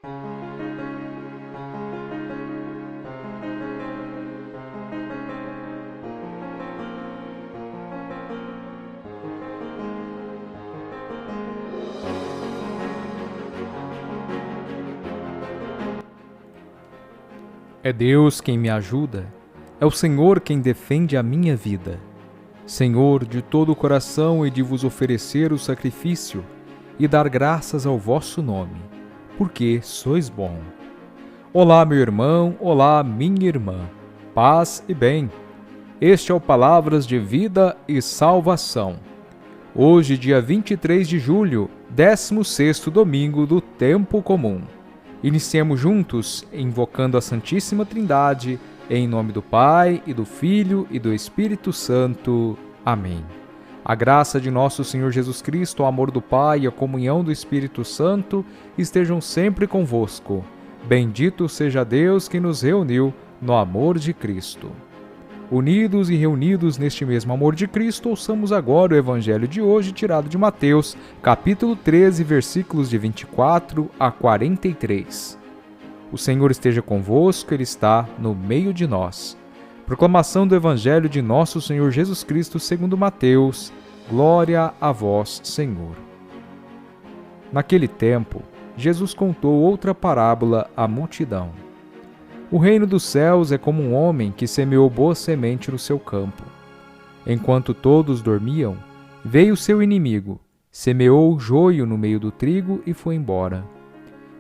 É Deus quem me ajuda, é o Senhor quem defende a minha vida. Senhor, de todo o coração hei de vos oferecer o sacrifício e dar graças ao vosso nome, porque sois bom. Olá, meu irmão, olá, minha irmã, paz e bem. Este é o Palavras de Vida e Salvação. Hoje, dia 23 de julho, 16º domingo do Tempo Comum. Iniciemos juntos, invocando a Santíssima Trindade, em nome do Pai, e do Filho, e do Espírito Santo. Amém. A graça de nosso Senhor Jesus Cristo, o amor do Pai e a comunhão do Espírito Santo estejam sempre convosco. Bendito seja Deus que nos reuniu no amor de Cristo. Unidos e reunidos neste mesmo amor de Cristo, ouçamos agora o Evangelho de hoje, tirado de Mateus, capítulo 13, versículos de 24 a 43. O Senhor esteja convosco, Ele está no meio de nós. Proclamação do Evangelho de nosso Senhor Jesus Cristo segundo Mateus. Glória a vós, Senhor. Naquele tempo, Jesus contou outra parábola à multidão. O reino dos céus é como um homem que semeou boa semente no seu campo. Enquanto todos dormiam, veio seu inimigo, semeou o joio no meio do trigo e foi embora.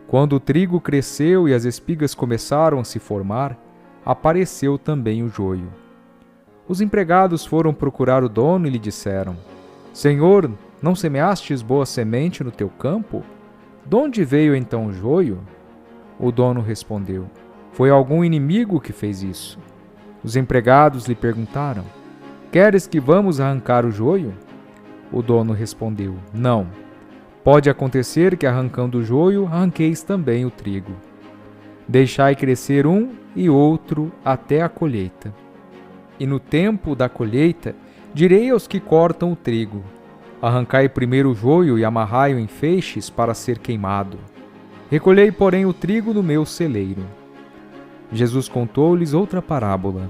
Quando o trigo cresceu e as espigas começaram a se formar, apareceu também o joio. Os empregados foram procurar o dono e lhe disseram: Senhor, não semeastes boa semente no teu campo? De onde veio então o joio? O dono respondeu: Foi algum inimigo que fez isso. Os empregados lhe perguntaram: Queres que vamos arrancar o joio? O dono respondeu: Não. Pode acontecer que, arrancando o joio, arranqueis também o trigo. Deixai crescer um e outro até a colheita. E no tempo da colheita, direi aos que cortam o trigo: Arrancai primeiro o joio e amarrai-o em feixes para ser queimado. Recolhei, porém, o trigo no meu celeiro. Jesus contou-lhes outra parábola.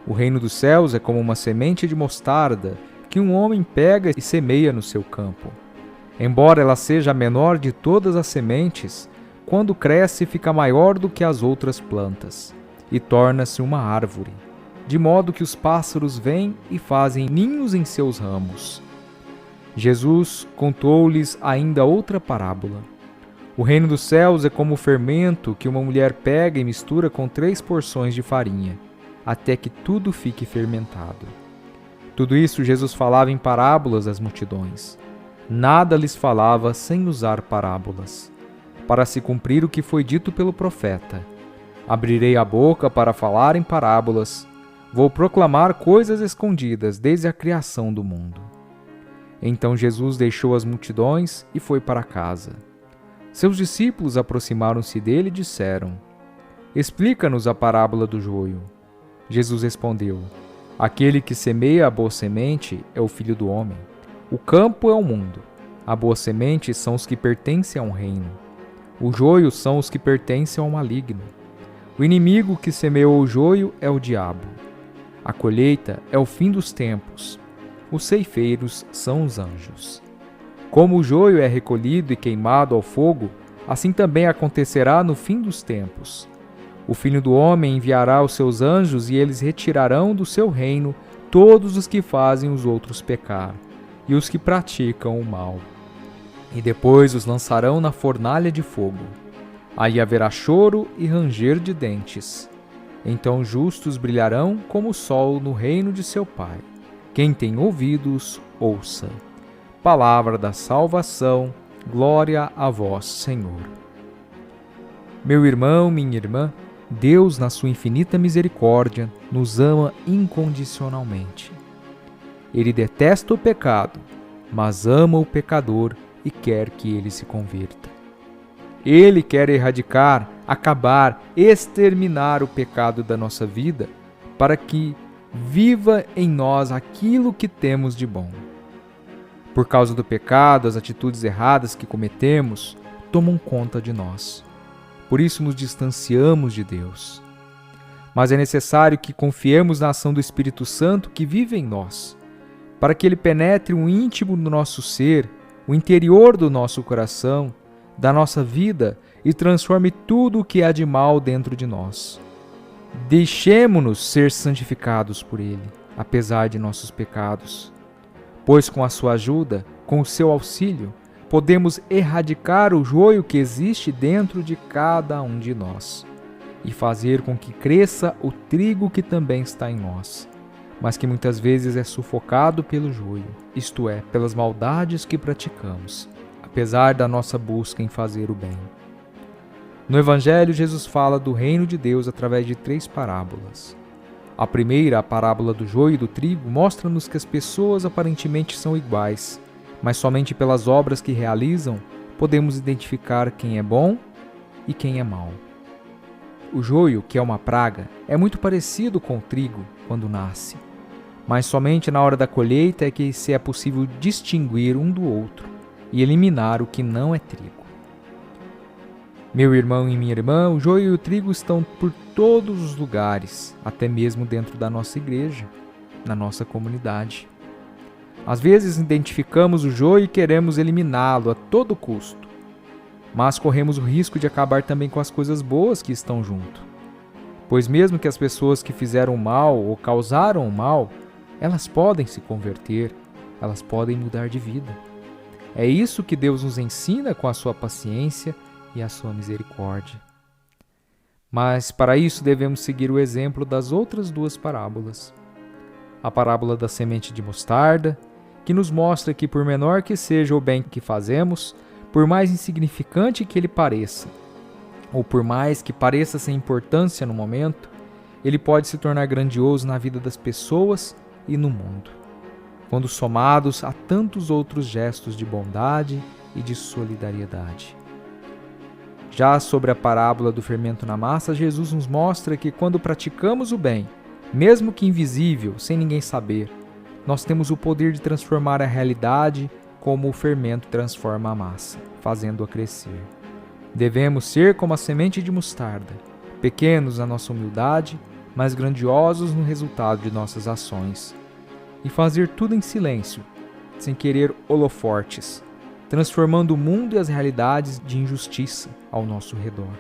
O reino dos céus é como uma semente de mostarda que um homem pega e semeia no seu campo. Embora ela seja a menor de todas as sementes, quando cresce fica maior do que as outras plantas e torna-se uma árvore, de modo que os pássaros vêm e fazem ninhos em seus ramos. Jesus contou-lhes ainda outra parábola. O reino dos céus é como o fermento que uma mulher pega e mistura com 3 porções de farinha, até que tudo fique fermentado. Tudo isso Jesus falava em parábolas às multidões. Nada lhes falava sem usar parábolas, para se cumprir o que foi dito pelo profeta: Abrirei a boca para falar em parábolas, vou proclamar coisas escondidas desde a criação do mundo. Então Jesus deixou as multidões e foi para casa. Seus discípulos aproximaram-se dele e disseram: Explica-nos a parábola do joio. Jesus respondeu: Aquele que semeia a boa semente é o Filho do Homem. O campo é o mundo. A boa semente são os que pertencem a um reino. O joio são os que pertencem ao maligno. O inimigo que semeou o joio é o diabo. A colheita é o fim dos tempos. Os ceifeiros são os anjos. Como o joio é recolhido e queimado ao fogo, assim também acontecerá no fim dos tempos. O Filho do Homem enviará os seus anjos e eles retirarão do seu reino todos os que fazem os outros pecar e os que praticam o mal. E depois os lançarão na fornalha de fogo. Aí haverá choro e ranger de dentes. Então os justos brilharão como o sol no reino de seu Pai. Quem tem ouvidos, ouça. Palavra da salvação, glória a vós, Senhor. Meu irmão, minha irmã, Deus, na sua infinita misericórdia, nos ama incondicionalmente. Ele detesta o pecado, mas ama o pecador e quer que ele se converta. Ele quer erradicar, acabar, exterminar o pecado da nossa vida para que viva em nós aquilo que temos de bom. Por causa do pecado, as atitudes erradas que cometemos tomam conta de nós. por isso nos distanciamos de Deus. Mas é necessário que confiemos na ação do Espírito Santo que vive em nós, para que ele penetre o íntimo do nosso ser, o interior do nosso coração, da nossa vida e transforme tudo o que há de mal dentro de nós. Deixemo-nos ser santificados por ele, apesar de nossos pecados, pois com a sua ajuda, com o seu auxílio, podemos erradicar o joio que existe dentro de cada um de nós e fazer com que cresça o trigo que também está em nós, mas que muitas vezes é sufocado pelo joio, isto é, pelas maldades que praticamos, apesar da nossa busca em fazer o bem. No Evangelho, Jesus fala do reino de Deus através de 3 parábolas. A primeira, a parábola do joio e do trigo, mostra-nos que as pessoas aparentemente são iguais, mas somente pelas obras que realizam podemos identificar quem é bom e quem é mau. O joio, que é uma praga, é muito parecido com o trigo quando nasce, mas somente na hora da colheita é que se é possível distinguir um do outro e eliminar o que não é trigo. Meu irmão e minha irmã, o joio e o trigo estão por todos os lugares, até mesmo dentro da nossa igreja, na nossa comunidade. Às vezes identificamos o joio e queremos eliminá-lo a todo custo, mas corremos o risco de acabar também com as coisas boas que estão junto. Pois mesmo que as pessoas que fizeram mal ou causaram o mal, elas podem se converter, elas podem mudar de vida. É isso que Deus nos ensina com a sua paciência e a sua misericórdia. Mas para isso devemos seguir o exemplo das outras 2 parábolas. A parábola da semente de mostarda, que nos mostra que por menor que seja o bem que fazemos, por mais insignificante que ele pareça, ou por mais que pareça sem importância no momento, ele pode se tornar grandioso na vida das pessoas e no mundo, quando somados a tantos outros gestos de bondade e de solidariedade. Já sobre a parábola do fermento na massa, Jesus nos mostra que quando praticamos o bem, mesmo que invisível, sem ninguém saber, nós temos o poder de transformar a realidade como o fermento transforma a massa, fazendo-a crescer. Devemos ser como a semente de mostarda, pequenos na nossa humildade, mas grandiosos no resultado de nossas ações, e fazer tudo em silêncio, sem querer holofortes, transformando o mundo e as realidades de injustiça ao nosso redor,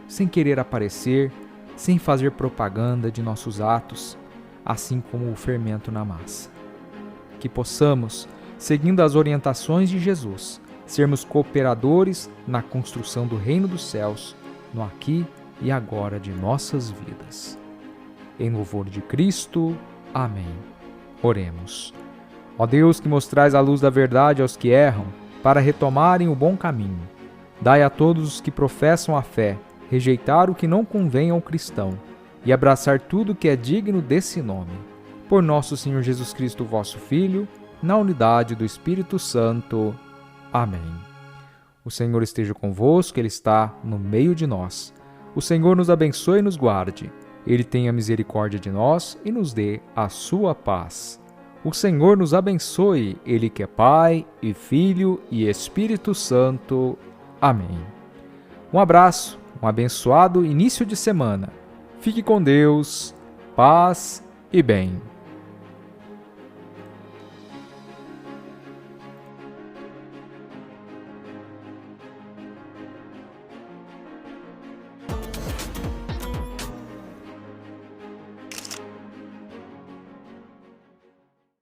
sem querer aparecer, sem fazer propaganda de nossos atos, assim como o fermento na massa. Que possamos, seguindo as orientações de Jesus, sermos cooperadores na construção do reino dos céus, no aqui e agora de nossas vidas. Em louvor de Cristo. Amém. Oremos. Ó Deus, que mostrais a luz da verdade aos que erram, para retomarem o bom caminho, dai a todos os que professam a fé rejeitar o que não convém ao cristão e abraçar tudo que é digno desse nome. Por nosso Senhor Jesus Cristo, vosso Filho, na unidade do Espírito Santo. Amém. O Senhor esteja convosco, Ele está no meio de nós. O Senhor nos abençoe e nos guarde. Ele tenha misericórdia de nós e nos dê a sua paz. O Senhor nos abençoe, Ele que é Pai e Filho e Espírito Santo. Amém. Um abraço, um abençoado início de semana. Fique com Deus, paz e bem.